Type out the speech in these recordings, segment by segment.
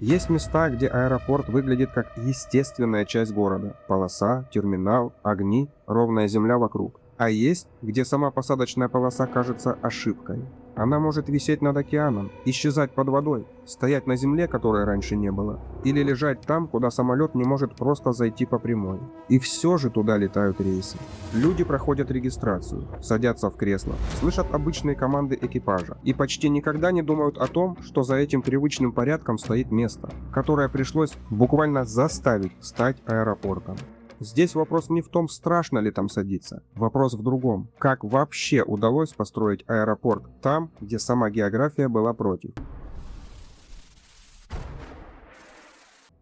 Есть места, где аэропорт выглядит как естественная часть города. Полоса, терминал, огни, ровная земля вокруг. А есть, где сама посадочная полоса кажется ошибкой. Она может висеть над океаном, исчезать под водой, стоять на земле, которой раньше не было, или лежать там, куда самолет не может просто зайти по прямой. И все же туда летают рейсы. Люди проходят регистрацию, садятся в кресло, слышат обычные команды экипажа и почти никогда не думают о том, что за этим привычным порядком стоит место, которое пришлось буквально заставить стать аэропортом. Здесь вопрос не в том, страшно ли там садиться. Вопрос в другом. Как вообще удалось построить аэропорт там, где сама география была против?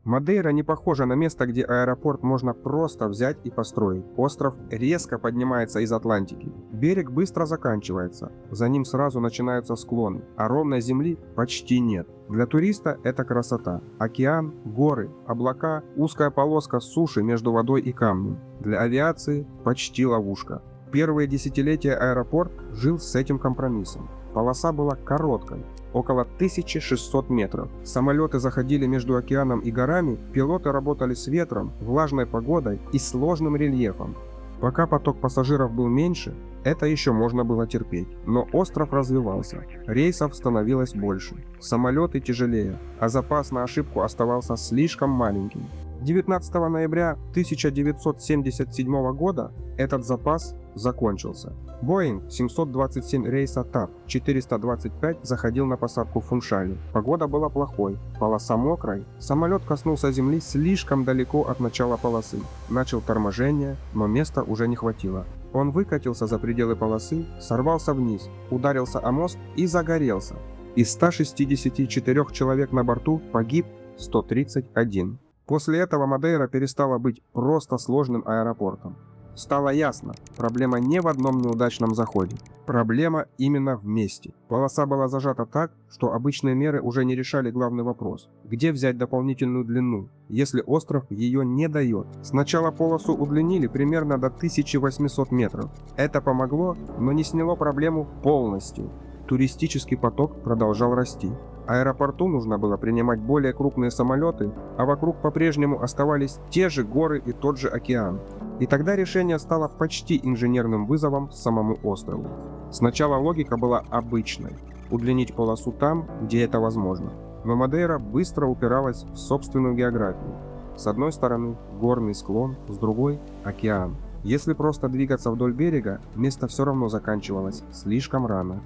Мадейра не похожа на место, где аэропорт можно просто взять и построить. Остров резко поднимается из Атлантики. Берег быстро заканчивается. За ним сразу начинаются склоны, а ровной земли почти нет. Для туриста это красота. Океан, горы, облака, узкая полоска суши между водой и камнем. Для авиации почти ловушка. Первые десятилетия аэропорт жил с этим компромиссом. Полоса была короткой, около 1600 метров. Самолеты заходили между океаном и горами, пилоты работали с ветром, влажной погодой и сложным рельефом. Пока поток пассажиров был меньше, это еще можно было терпеть. Но остров развивался, рейсов становилось больше, самолеты тяжелее, а запас на ошибку оставался слишком маленьким. 19 ноября 1977 года этот запас закончился. Boeing 727 рейса TAP 425 заходил на посадку в Фуншале. Погода была плохой, полоса мокрой, самолет коснулся земли слишком далеко от начала полосы. Начал торможение, но места уже не хватило. Он выкатился за пределы полосы, сорвался вниз, ударился о мост и загорелся. Из 164 человек на борту погиб 131. После этого Мадейра перестала быть просто сложным аэропортом. Стало ясно, проблема не в одном неудачном заходе. Проблема именно в месте. Полоса была зажата так, что обычные меры уже не решали главный вопрос. Где взять дополнительную длину, если остров ее не дает? Сначала полосу удлинили примерно до 1800 метров. Это помогло, но не сняло проблему полностью. Туристический поток продолжал расти. Аэропорту нужно было принимать более крупные самолеты, а вокруг по-прежнему оставались те же горы и тот же океан. И тогда решение стало почти инженерным вызовом самому острову. Сначала логика была обычной – удлинить полосу там, где это возможно. Но Мадейра быстро упиралась в собственную географию. С одной стороны горный склон, с другой – океан. Если просто двигаться вдоль берега, место все равно заканчивалось слишком рано.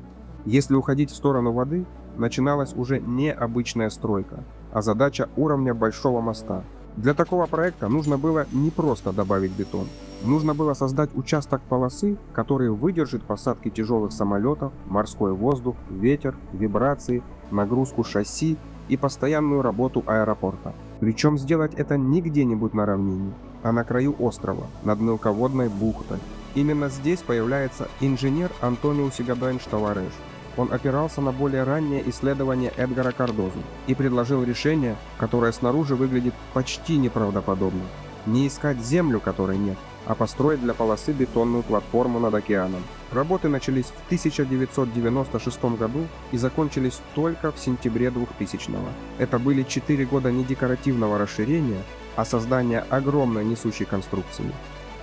Если уходить в сторону воды, начиналась уже не обычная стройка, а задача уровня большого моста. Для такого проекта нужно было не просто добавить бетон. Нужно было создать участок полосы, который выдержит посадки тяжелых самолетов, морской воздух, ветер, вибрации, нагрузку шасси и постоянную работу аэропорта. Причем сделать это не где-нибудь на равнине, а на краю острова, над мелководной бухтой. Именно здесь появляется инженер Антонио Сигабенш-Тавареш. Он опирался на более раннее исследование Эдгара Кардозу и предложил решение, которое снаружи выглядит почти неправдоподобно. Не искать землю, которой нет, а построить для полосы бетонную платформу над океаном. Работы начались в 1996 году и закончились только в сентябре 2000-го. Это были 4 года не декоративного расширения, а создания огромной несущей конструкции.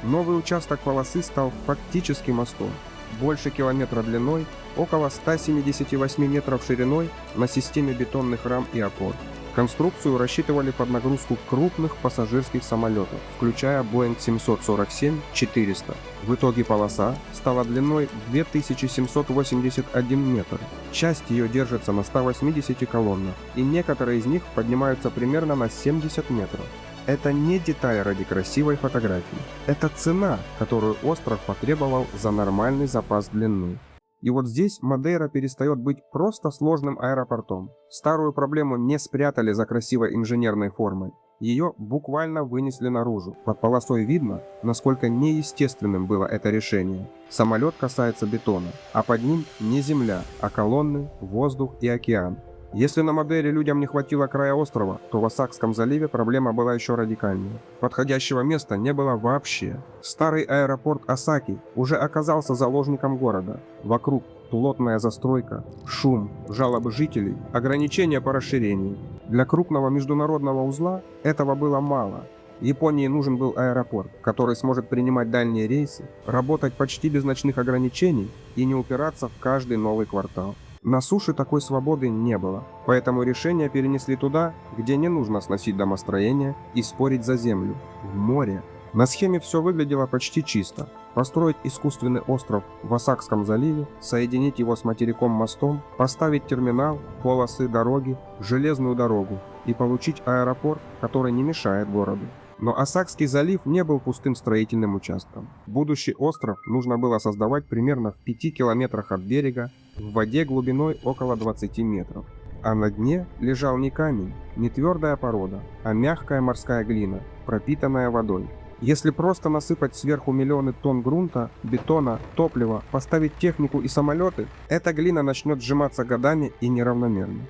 Новый участок полосы стал фактически мостом. Больше километра длиной, около 178 метров шириной на системе бетонных рам и опор. Конструкцию рассчитывали под нагрузку крупных пассажирских самолетов, включая Boeing 747-400. В итоге полоса стала длиной 2781 метр. Часть ее держится на 180 колоннах, и некоторые из них поднимаются примерно на 70 метров. Это не деталь ради красивой фотографии. Это цена, которую остров потребовал за нормальный запас длины. И вот здесь Мадейра перестает быть просто сложным аэропортом. Старую проблему не спрятали за красивой инженерной формой. Ее буквально вынесли наружу. Под полосой видно, насколько неестественным было это решение. Самолет касается бетона, а под ним не земля, а колонны, воздух и океан. Если на Мадейре людям не хватило края острова, то в Осакском заливе проблема была еще радикальнее. Подходящего места не было вообще. Старый аэропорт Осаки уже оказался заложником города. Вокруг плотная застройка, шум, жалобы жителей, ограничения по расширению. Для крупного международного узла этого было мало. Японии нужен был аэропорт, который сможет принимать дальние рейсы, работать почти без ночных ограничений и не упираться в каждый новый квартал. На суше такой свободы не было, поэтому решение перенесли туда, где не нужно сносить домостроения и спорить за землю – в море. На схеме все выглядело почти чисто. Построить искусственный остров в Осакском заливе, соединить его с материком мостом, поставить терминал, полосы дороги, железную дорогу и получить аэропорт, который не мешает городу. Но Осакский залив не был пустым строительным участком. Будущий остров нужно было создавать примерно в 5 километрах от берега, в воде глубиной около 20 метров. А на дне лежал не камень, не твердая порода, а мягкая морская глина, пропитанная водой. Если просто насыпать сверху миллионы тонн грунта, бетона, топлива, поставить технику и самолеты, эта глина начнет сжиматься годами и неравномерно.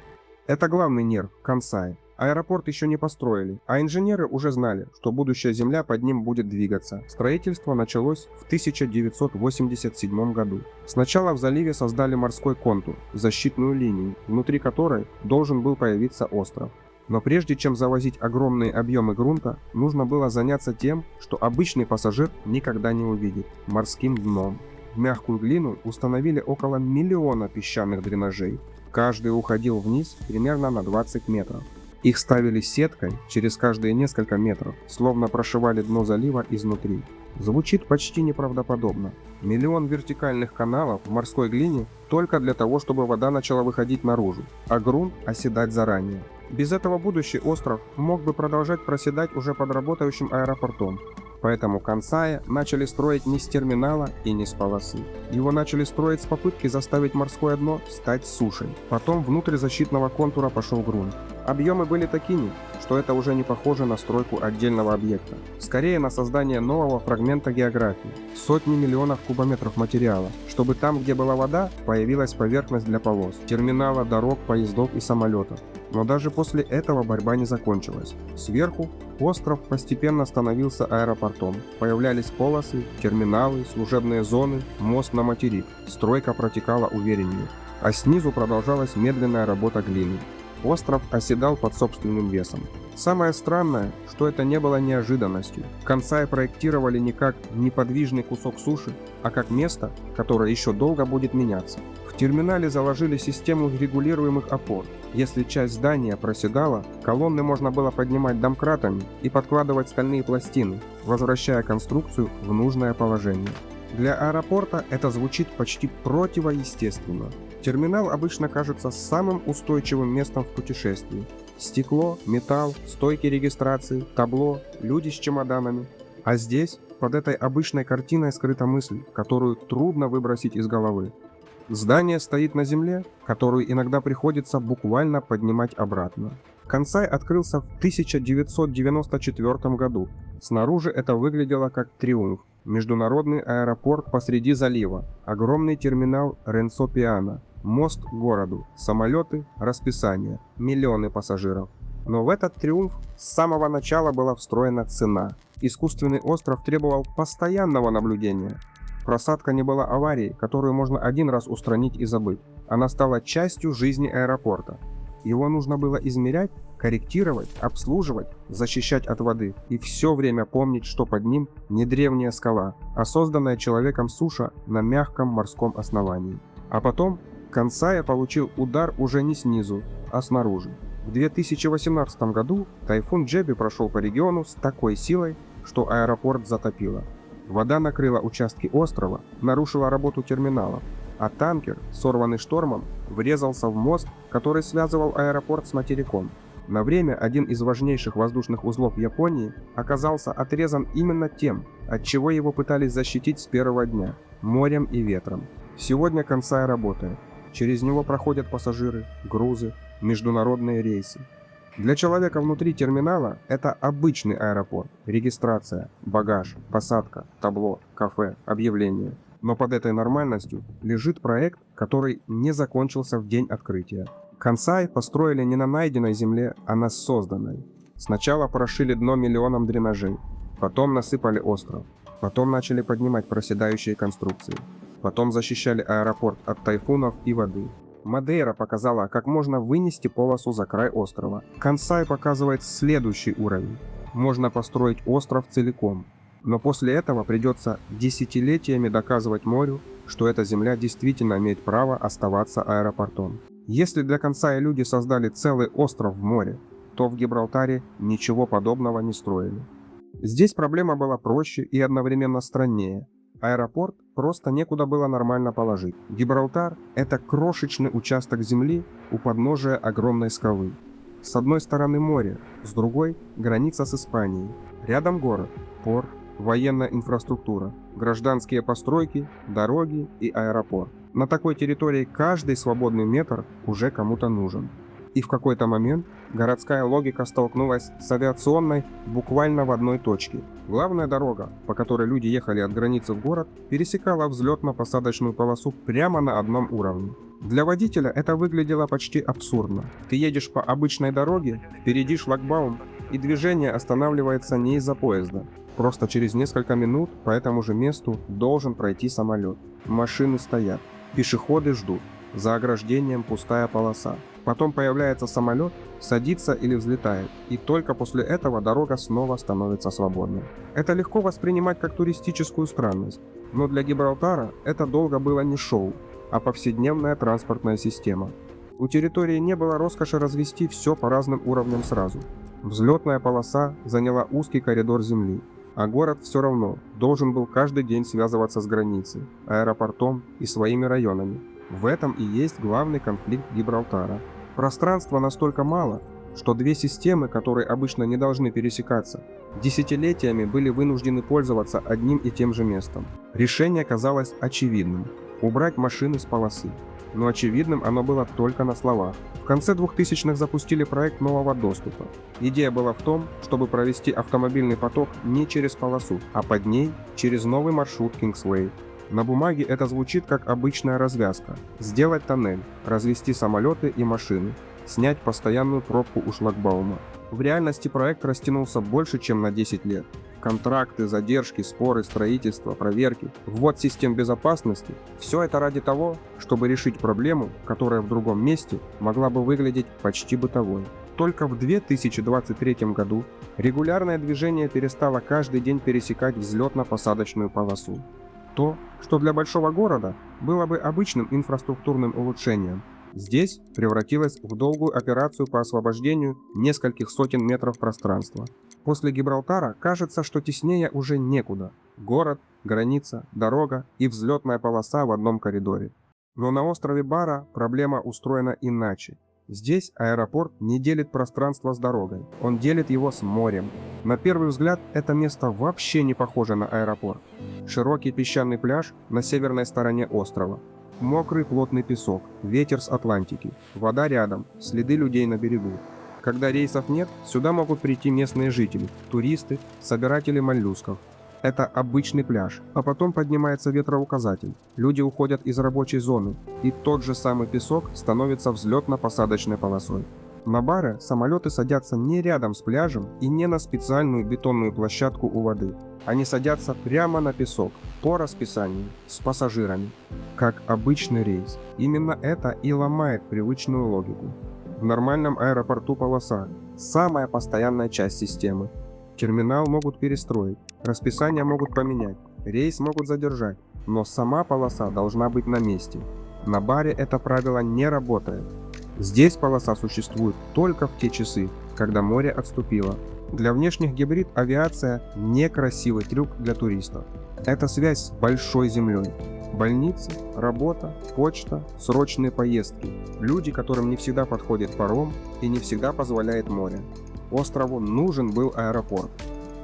Это главный нерв Кансай. Аэропорт еще не построили, а инженеры уже знали, что будущая Земля под ним будет двигаться. Строительство началось в 1987 году. Сначала в заливе создали морской контур, защитную линию, внутри которой должен был появиться остров. Но прежде чем завозить огромные объемы грунта, нужно было заняться тем, что обычный пассажир никогда не увидит – морским дном. В мягкую глину установили около 1 миллиона песчаных дренажей. Каждый уходил вниз примерно на 20 метров. Их ставили сеткой через каждые несколько метров, словно прошивали дно залива изнутри. Звучит почти неправдоподобно. 1 миллион вертикальных каналов в морской глине только для того, чтобы вода начала выходить наружу, а грунт оседать заранее. Без этого будущий остров мог бы продолжать проседать уже под работающим аэропортом. Поэтому Кансая начали строить не с терминала и не с полосы. Его начали строить с попытки заставить морское дно стать сушей. Потом внутрь защитного контура пошел грунт. Объемы были такими, что это уже не похоже на стройку отдельного объекта. Скорее на создание нового фрагмента географии. Сотни миллионов кубометров материала, чтобы там, где была вода, появилась поверхность для полос, терминала, дорог, поездов и самолетов. Но даже после этого борьба не закончилась. Сверху остров постепенно становился аэропортом. Появлялись полосы, терминалы, служебные зоны, мост на материк. Стройка протекала увереннее. А снизу продолжалась медленная работа глины. Остров оседал под собственным весом. Самое странное, что это не было неожиданностью. Кансай проектировали не как неподвижный кусок суши, а как место, которое еще долго будет меняться. В терминале заложили систему регулируемых опор. Если часть здания проседала, колонны можно было поднимать домкратами и подкладывать стальные пластины, возвращая конструкцию в нужное положение. Для аэропорта это звучит почти противоестественно. Терминал обычно кажется самым устойчивым местом в путешествии. Стекло, металл, стойки регистрации, табло, люди с чемоданами. А здесь, под этой обычной картиной, скрыта мысль, которую трудно выбросить из головы. Здание стоит на земле, которую иногда приходится буквально поднимать обратно. Кансай открылся в 1994 году. Снаружи это выглядело как триумф. Международный аэропорт посреди залива, огромный терминал Ренцо-Пиано, мост к городу, самолеты, расписание, миллионы пассажиров. Но в этот триумф с самого начала была встроена цена. Искусственный остров требовал постоянного наблюдения. Просадка не была аварией, которую можно один раз устранить и забыть. Она стала частью жизни аэропорта. Его нужно было измерять, корректировать, обслуживать, защищать от воды и все время помнить, что под ним не древняя скала, а созданная человеком суша на мягком морском основании. А потом Кансай получил удар уже не снизу, а снаружи. В 2018 году тайфун Джеби прошел по региону с такой силой, что аэропорт затопило. Вода накрыла участки острова, нарушила работу терминалов, а танкер, сорванный штормом, врезался в мост, который связывал аэропорт с материком. На время один из важнейших воздушных узлов Японии оказался отрезан именно тем, от чего его пытались защитить с первого дня – морем и ветром. Сегодня Кансай работает. Через него проходят пассажиры, грузы, международные рейсы. Для человека внутри терминала это обычный аэропорт, регистрация, багаж, посадка, табло, кафе, объявление. Но под этой нормальностью лежит проект, который не закончился в день открытия. Кансай построили не на найденной земле, а на созданной. Сначала прошили дно миллионом дренажей, потом насыпали остров, потом начали поднимать проседающие конструкции. Потом защищали аэропорт от тайфунов и воды. Мадейра показала, как можно вынести полосу за край острова. Кансай показывает следующий уровень. Можно построить остров целиком. Но после этого придется десятилетиями доказывать морю, что эта земля действительно имеет право оставаться аэропортом. Если для Кансая люди создали целый остров в море, то в Гибралтаре ничего подобного не строили. Здесь проблема была проще и одновременно страннее. Аэропорт просто некуда было нормально положить. Гибралтар – это крошечный участок земли у подножия огромной скалы. С одной стороны море, с другой – граница с Испанией. Рядом город, порт, военная инфраструктура, гражданские постройки, дороги и аэропорт. На такой территории каждый свободный метр уже кому-то нужен. И в какой-то момент городская логика столкнулась с авиационной буквально в одной точке. Главная дорога, по которой люди ехали от границы в город, пересекала взлетно-посадочную полосу прямо на одном уровне. Для водителя это выглядело почти абсурдно. Ты едешь по обычной дороге, впереди шлагбаум, и движение останавливается не из-за поезда. Просто через несколько минут по этому же месту должен пройти самолет. Машины стоят, пешеходы ждут. За ограждением пустая полоса. Потом появляется самолет, садится или взлетает, и только после этого дорога снова становится свободной. Это легко воспринимать как туристическую странность, но для Гибралтара это долго было не шоу, а повседневная транспортная система. У территории не было роскоши развести все по разным уровням сразу. Взлетная полоса заняла узкий коридор земли, а город все равно должен был каждый день связываться с границей, аэропортом и своими районами. В этом и есть главный конфликт Гибралтара. Пространства настолько мало, что две системы, которые обычно не должны пересекаться, десятилетиями были вынуждены пользоваться одним и тем же местом. Решение казалось очевидным – убрать машины с полосы. Но очевидным оно было только на словах. В конце 2000-х запустили проект нового доступа. Идея была в том, чтобы провести автомобильный поток не через полосу, а под ней через новый маршрут Kingsway. На бумаге это звучит как обычная развязка. Сделать тоннель, развести самолеты и машины, снять постоянную пробку у шлагбаума. В реальности проект растянулся больше, чем на 10 лет. Контракты, задержки, споры, строительство, проверки, ввод систем безопасности – все это ради того, чтобы решить проблему, которая в другом месте могла бы выглядеть почти бытовой. Только в 2023 году регулярное движение перестало каждый день пересекать взлетно-посадочную полосу. То, что для большого города было бы обычным инфраструктурным улучшением, здесь превратилось в долгую операцию по освобождению нескольких сотен метров пространства. После Гибралтара кажется, что теснее уже некуда. Город, граница, дорога и взлетная полоса в одном коридоре. Но на острове Бара проблема устроена иначе. Здесь аэропорт не делит пространство с дорогой, он делит его с морем. На первый взгляд это место вообще не похоже на аэропорт. Широкий песчаный пляж на северной стороне острова. Мокрый плотный песок, ветер с Атлантики, вода рядом, следы людей на берегу. Когда рейсов нет, сюда могут прийти местные жители, туристы, собиратели моллюсков. Это обычный пляж, а потом поднимается ветроуказатель. Люди уходят из рабочей зоны, и тот же самый песок становится взлетно-посадочной полосой. На Баре самолеты садятся не рядом с пляжем и не на специальную бетонную площадку у воды. Они садятся прямо на песок, по расписанию, с пассажирами, как обычный рейс. Именно это и ломает привычную логику. В нормальном аэропорту полоса – самая постоянная часть системы. Терминал могут перестроить, расписание могут поменять, рейс могут задержать, но сама полоса должна быть на месте. На Баре это правило не работает. Здесь полоса существует только в те часы, когда море отступило. Для внешних гибрид авиация – не красивый трюк для туристов. Это связь с большой землей. Больницы, работа, почта, срочные поездки. Люди, которым не всегда подходит паром и не всегда позволяет море. Острову нужен был аэропорт.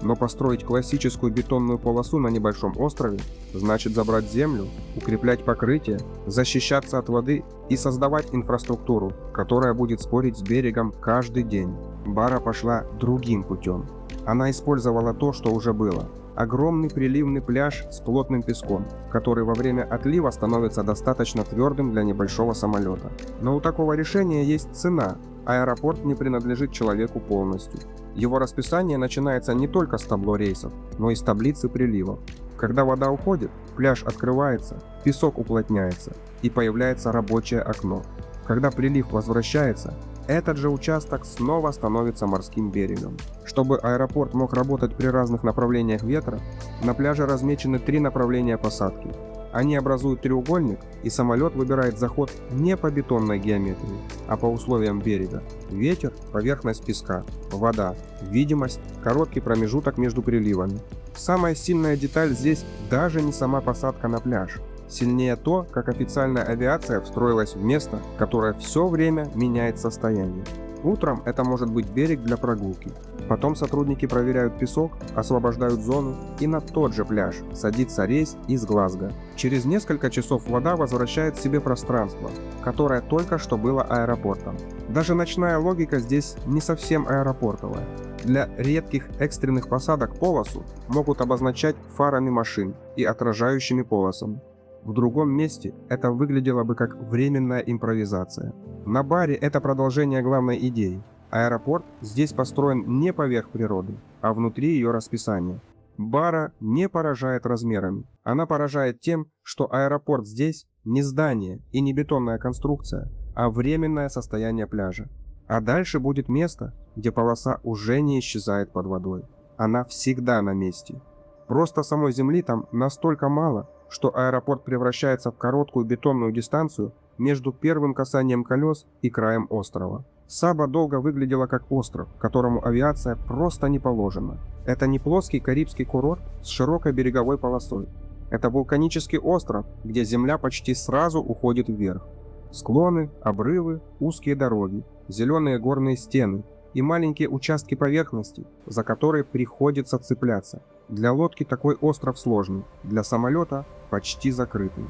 Но построить классическую бетонную полосу на небольшом острове значит забрать землю, укреплять покрытие, защищаться от воды и создавать инфраструктуру, которая будет спорить с берегом каждый день. Бара пошла другим путем. Она использовала то, что уже было. Огромный приливный пляж с плотным песком, который во время отлива становится достаточно твердым для небольшого самолета. Но у такого решения есть цена. Аэропорт не принадлежит человеку полностью. Его расписание начинается не только с табло рейсов, но и с таблицы приливов. Когда вода уходит, пляж открывается, песок уплотняется и появляется рабочее окно. Когда прилив возвращается, этот же участок снова становится морским берегом. Чтобы аэропорт мог работать при разных направлениях ветра, на пляже размечены 3 направления посадки. Они образуют треугольник, и самолет выбирает заход не по бетонной геометрии, а по условиям берега. Ветер, поверхность песка, вода, видимость, короткий промежуток между приливами. Самая сильная деталь здесь даже не сама посадка на пляж. Сильнее то, как официальная авиация встроилась в место, которое все время меняет состояние. Утром это может быть берег для прогулки. Потом сотрудники проверяют песок, освобождают зону, и на тот же пляж садится рейс из Глазго. Через несколько часов вода возвращает себе пространство, которое только что было аэропортом. Даже ночная логика здесь не совсем аэропортовая. Для редких экстренных посадок полосу могут обозначать фарами машин и отражающими полосами. В другом месте это выглядело бы как временная импровизация. На баре это продолжение главной идеи. Аэропорт здесь построен не поверх природы, а внутри ее расписания. Бара не поражает размерами. Она поражает тем, что аэропорт здесь не здание и не бетонная конструкция, а временное состояние пляжа. А дальше будет место, где полоса уже не исчезает под водой. Она всегда на месте. Просто самой земли там настолько мало, что аэропорт превращается в короткую бетонную дистанцию между первым касанием колес и краем острова. Саба долго выглядела как остров, которому авиация просто не положена. Это не плоский карибский курорт с широкой береговой полосой. Это вулканический остров, где земля почти сразу уходит вверх. Склоны, обрывы, узкие дороги, зеленые горные стены и маленькие участки поверхности, за которые приходится цепляться. Для лодки такой остров сложный, для самолета почти закрытый.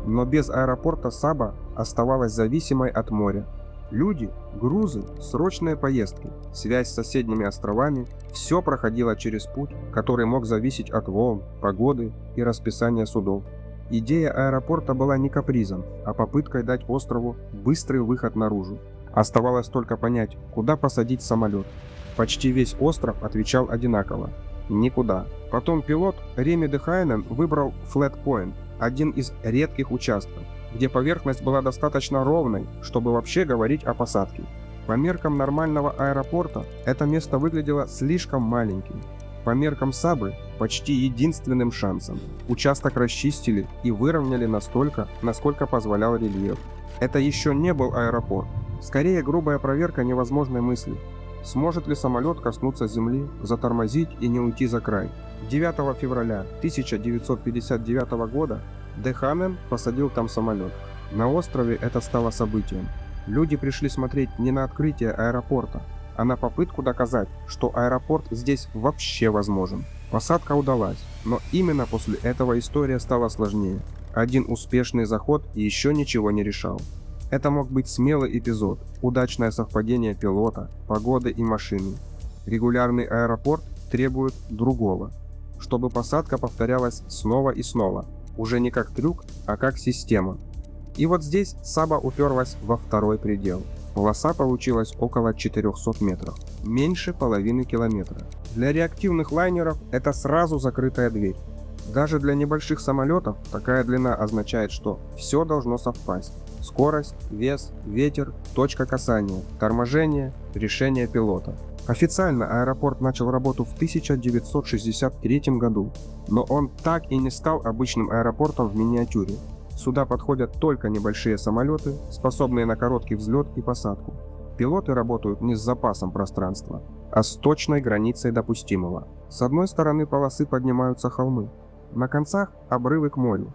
Но без аэропорта Саба оставалась зависимой от моря. Люди, грузы, срочные поездки, связь с соседними островами – все проходило через путь, который мог зависеть от волн, погоды и расписания судов. Идея аэропорта была не капризом, а попыткой дать острову быстрый выход наружу. Оставалось только понять, куда посадить самолет. Почти весь остров отвечал одинаково – никуда. Потом пилот Реми де Хайнен выбрал Flat Point, один из редких участков, где поверхность была достаточно ровной, чтобы вообще говорить о посадке. По меркам нормального аэропорта это место выглядело слишком маленьким. По меркам Сабы почти единственным шансом. Участок расчистили и выровняли настолько, насколько позволял рельеф. Это еще не был аэропорт. Скорее грубая проверка невозможной мысли. Сможет ли самолет коснуться земли, затормозить и не уйти за край? 9 февраля 1959 года де Хайнен посадил там самолет. На острове это стало событием. Люди пришли смотреть не на открытие аэропорта, а на попытку доказать, что аэропорт здесь вообще возможен. Посадка удалась, но именно после этого история стала сложнее. Один успешный заход еще ничего не решал. Это мог быть смелый эпизод, удачное совпадение пилота, погоды и машины. Регулярный аэропорт требует другого, чтобы посадка повторялась снова и снова, уже не как трюк, а как система. И вот здесь Саба уперлась во второй предел. Полоса получилась около 400 метров, меньше половины километра. Для реактивных лайнеров это сразу закрытая дверь. Даже для небольших самолетов такая длина означает, что все должно совпасть. Скорость, вес, ветер, точка касания, торможение, решение пилота. Официально аэропорт начал работу в 1963 году, но он так и не стал обычным аэропортом в миниатюре. Сюда подходят только небольшие самолеты, способные на короткий взлет и посадку. Пилоты работают не с запасом пространства, а с точной границей допустимого. С одной стороны полосы поднимаются холмы, на концах обрывы к морю.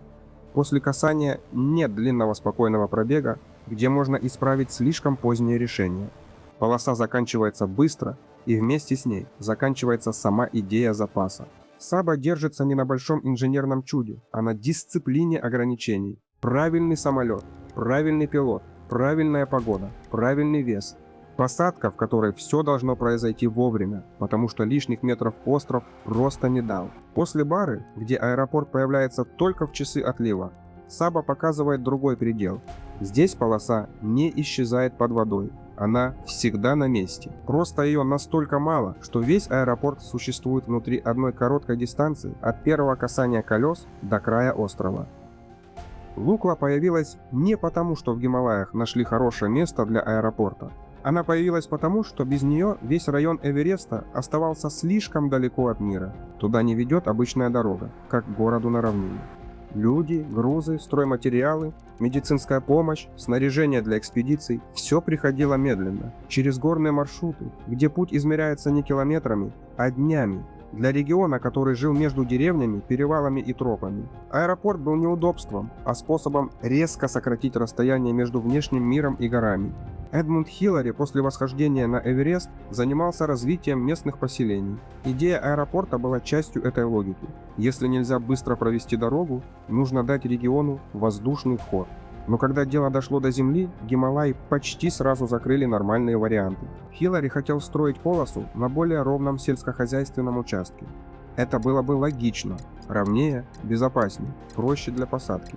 После касания нет длинного спокойного пробега, где можно исправить слишком позднее решение. Полоса заканчивается быстро, и вместе с ней заканчивается сама идея запаса. Саба держится не на большом инженерном чуде, а на дисциплине ограничений. Правильный самолет, правильный пилот, правильная погода, правильный вес. Посадка, в которой все должно произойти вовремя, потому что лишних метров остров просто не дал. После бары, где аэропорт появляется только в часы отлива, Саба показывает другой предел. Здесь полоса не исчезает под водой. Она всегда на месте. Просто ее настолько мало, что весь аэропорт существует внутри одной короткой дистанции от первого касания колес до края острова. Лукла появилась не потому, что в Гималаях нашли хорошее место для аэропорта. Она появилась потому, что без нее весь район Эвереста оставался слишком далеко от мира. Туда не ведет обычная дорога, как к городу на равнине. Люди, грузы, стройматериалы, медицинская помощь, снаряжение для экспедиций – все приходило медленно, через горные маршруты, где путь измеряется не километрами, а днями. Для региона, который жил между деревнями, перевалами и тропами, аэропорт был не удобством, а способом резко сократить расстояние между внешним миром и горами. Эдмунд Хиллари после восхождения на Эверест занимался развитием местных поселений. Идея аэропорта была частью этой логики. Если нельзя быстро провести дорогу, нужно дать региону воздушный вход. Но когда дело дошло до земли, Гималаи почти сразу закрыли нормальные варианты. Хиллари хотел строить полосу на более ровном сельскохозяйственном участке. Это было бы логично, ровнее, безопаснее, проще для посадки.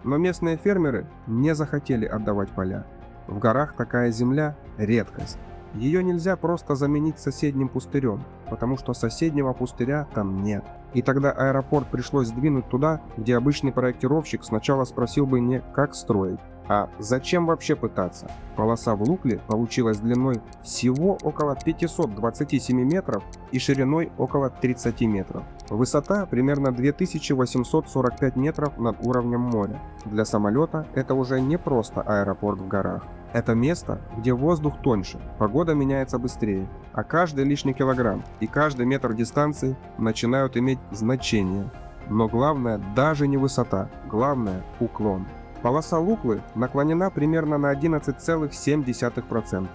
Но местные фермеры не захотели отдавать поля. В горах такая земля – редкость. Ее нельзя просто заменить соседним пустырем, потому что соседнего пустыря там нет. И тогда аэропорт пришлось сдвинуть туда, где обычный проектировщик сначала спросил бы не как строить, а зачем вообще пытаться. Полоса в Лукле получилась длиной всего около 527 метров и шириной около 30 метров. Высота примерно 2845 метров над уровнем моря. Для самолета это уже не просто аэропорт в горах. Это место, где воздух тоньше, погода меняется быстрее, а каждый лишний килограмм и каждый метр дистанции начинают иметь значение. Но главное даже не высота, главное уклон. Полоса Луклы наклонена примерно на 11,7%.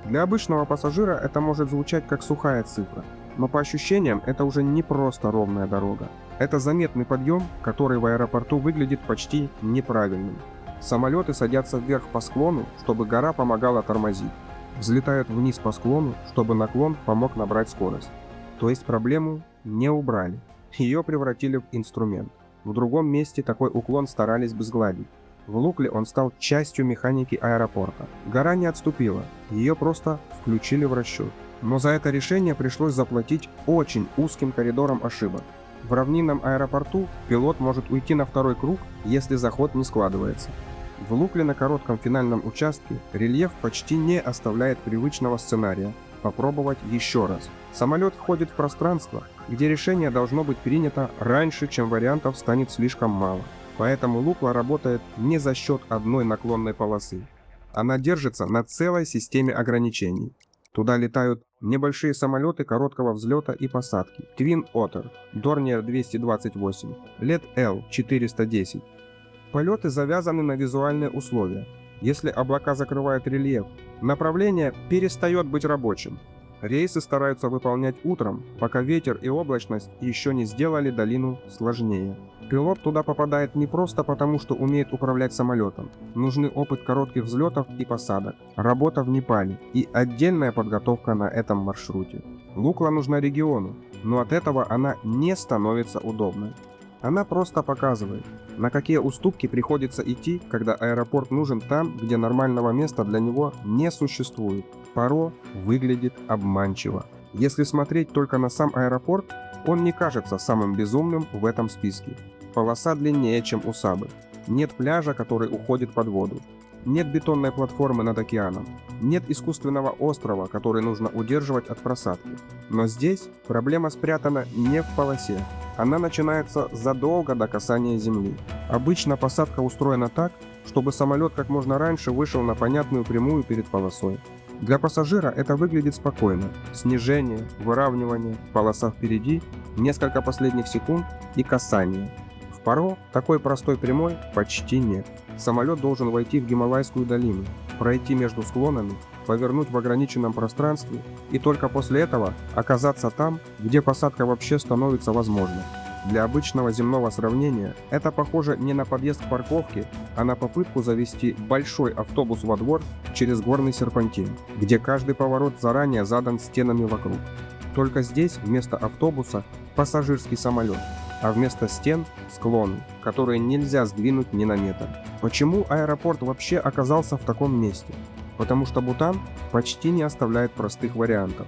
Для обычного пассажира это может звучать как сухая цифра, но по ощущениям это уже не просто ровная дорога. Это заметный подъем, который в аэропорту выглядит почти неправильным. Самолеты садятся вверх по склону, чтобы гора помогала тормозить. Взлетают вниз по склону, чтобы наклон помог набрать скорость. То есть проблему не убрали. Ее превратили в инструмент. В другом месте такой уклон старались бы сгладить. В Лукле он стал частью механики аэропорта. Гора не отступила, ее просто включили в расчет. Но за это решение пришлось заплатить очень узким коридором ошибок. В равнинном аэропорту пилот может уйти на второй круг, если заход не складывается. В Лукле на коротком финальном участке рельеф почти не оставляет привычного сценария «попробовать еще раз». Самолет входит в пространство, где решение должно быть принято раньше, чем вариантов станет слишком мало. Поэтому Лукла работает не за счет одной наклонной полосы. Она держится на целой системе ограничений. Туда летают небольшие самолеты короткого взлета и посадки Twin Otter, Dornier 228, Led L 410. Полеты завязаны на визуальные условия. Если облака закрывают рельеф, направление перестает быть рабочим. Рейсы стараются выполнять утром, пока ветер и облачность еще не сделали долину сложнее. Пилот туда попадает не просто потому, что умеет управлять самолетом. Нужны опыт коротких взлетов и посадок, работа в Непале и отдельная подготовка на этом маршруте. Лукла нужна региону, но от этого она не становится удобной. Она просто показывает, на какие уступки приходится идти, когда аэропорт нужен там, где нормального места для него не существует. Паро выглядит обманчиво. Если смотреть только на сам аэропорт, он не кажется самым безумным в этом списке. Полоса длиннее, чем у Сабы. Нет пляжа, который уходит под воду. Нет бетонной платформы над океаном. Нет искусственного острова, который нужно удерживать от просадки. Но здесь проблема спрятана не в полосе. Она начинается задолго до касания земли. Обычно посадка устроена так, чтобы самолет как можно раньше вышел на понятную прямую перед полосой. Для пассажира это выглядит спокойно. Снижение, выравнивание, полоса впереди, несколько последних секунд и касание. В Паро такой простой прямой почти нет. Самолет должен войти в Гималайскую долину, пройти между склонами, повернуть в ограниченном пространстве и только после этого оказаться там, где посадка вообще становится возможной. Для обычного земного сравнения это похоже не на подъезд к парковке, а на попытку завести большой автобус во двор через горный серпантин, где каждый поворот заранее задан стенами вокруг. Только здесь вместо автобуса пассажирский самолет. а вместо стен – склоны, которые нельзя сдвинуть ни на метр. Почему аэропорт вообще оказался в таком месте? Потому что Бутан почти не оставляет простых вариантов.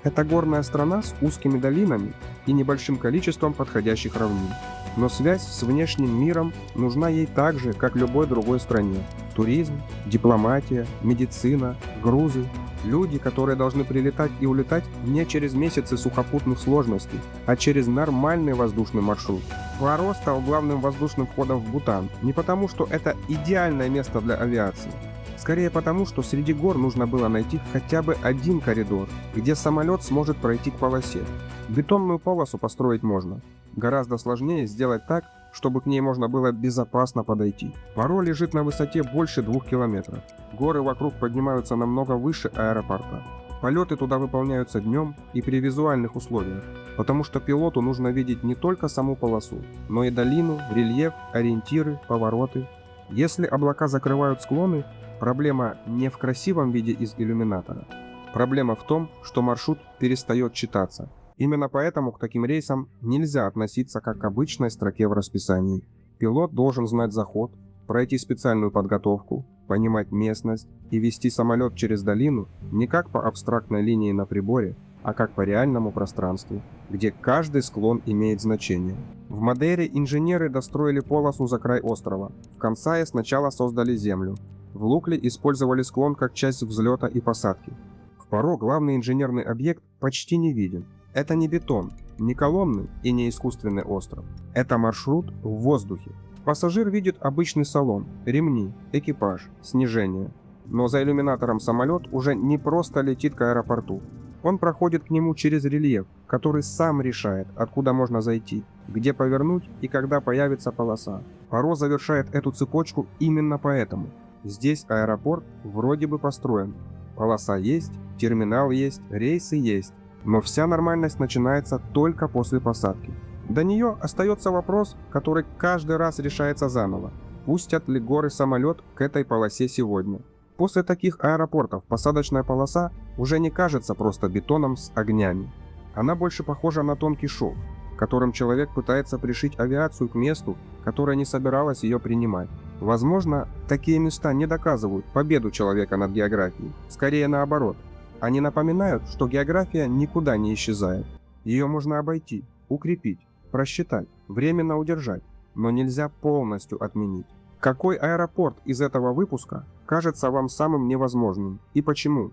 Это горная страна с узкими долинами и небольшим количеством подходящих равнин. Но связь с внешним миром нужна ей так же, как любой другой стране. Туризм, дипломатия, медицина, грузы. Люди, которые должны прилетать и улетать не через месяцы сухопутных сложностей, а через нормальный воздушный маршрут. Поро стал главным воздушным входом в Бутан не потому, что это идеальное место для авиации. Скорее потому, что среди гор нужно было найти хотя бы один коридор, где самолет сможет пройти к полосе. Бетонную полосу построить можно. Гораздо сложнее сделать так, чтобы к ней можно было безопасно подойти. Поро лежит на высоте больше 2 километров. Горы вокруг поднимаются намного выше аэропорта. Полеты туда выполняются днем и при визуальных условиях, потому что пилоту нужно видеть не только саму полосу, но и долину, рельеф, ориентиры, повороты. Если облака закрывают склоны, проблема не в красивом виде из иллюминатора. Проблема в том, что маршрут перестает читаться. Именно поэтому к таким рейсам нельзя относиться как к обычной строке в расписании. Пилот должен знать заход, пройти специальную подготовку, понимать местность и вести самолет через долину не как по абстрактной линии на приборе, а как по реальному пространству, где каждый склон имеет значение. В Мадейре инженеры достроили полосу за край острова. В Кансае сначала создали землю. В Лукле использовали склон как часть взлета и посадки. В Поро главный инженерный объект почти не виден. Это не бетон, не колонны и не искусственный остров. Это маршрут в воздухе. Пассажир видит обычный салон, ремни, экипаж, снижение. Но за иллюминатором самолет уже не просто летит к аэропорту. Он проходит к нему через рельеф, который сам решает, откуда можно зайти, где повернуть и когда появится полоса. Поро завершает эту цепочку именно поэтому. Здесь аэропорт вроде бы построен. Полоса есть, терминал есть, рейсы есть. Но вся нормальность начинается только после посадки. До нее остается вопрос, который каждый раз решается заново. Пустят ли горы самолет к этой полосе сегодня? После таких аэропортов посадочная полоса уже не кажется просто бетоном с огнями. Она больше похожа на тонкий шов, которым человек пытается пришить авиацию к месту, которое не собиралось ее принимать. Возможно, такие места не доказывают победу человека над географией. Скорее наоборот. Они напоминают, что география никуда не исчезает. Ее можно обойти, укрепить, просчитать, временно удержать, но нельзя полностью отменить. Какой аэропорт из этого выпуска кажется вам самым невозможным и почему?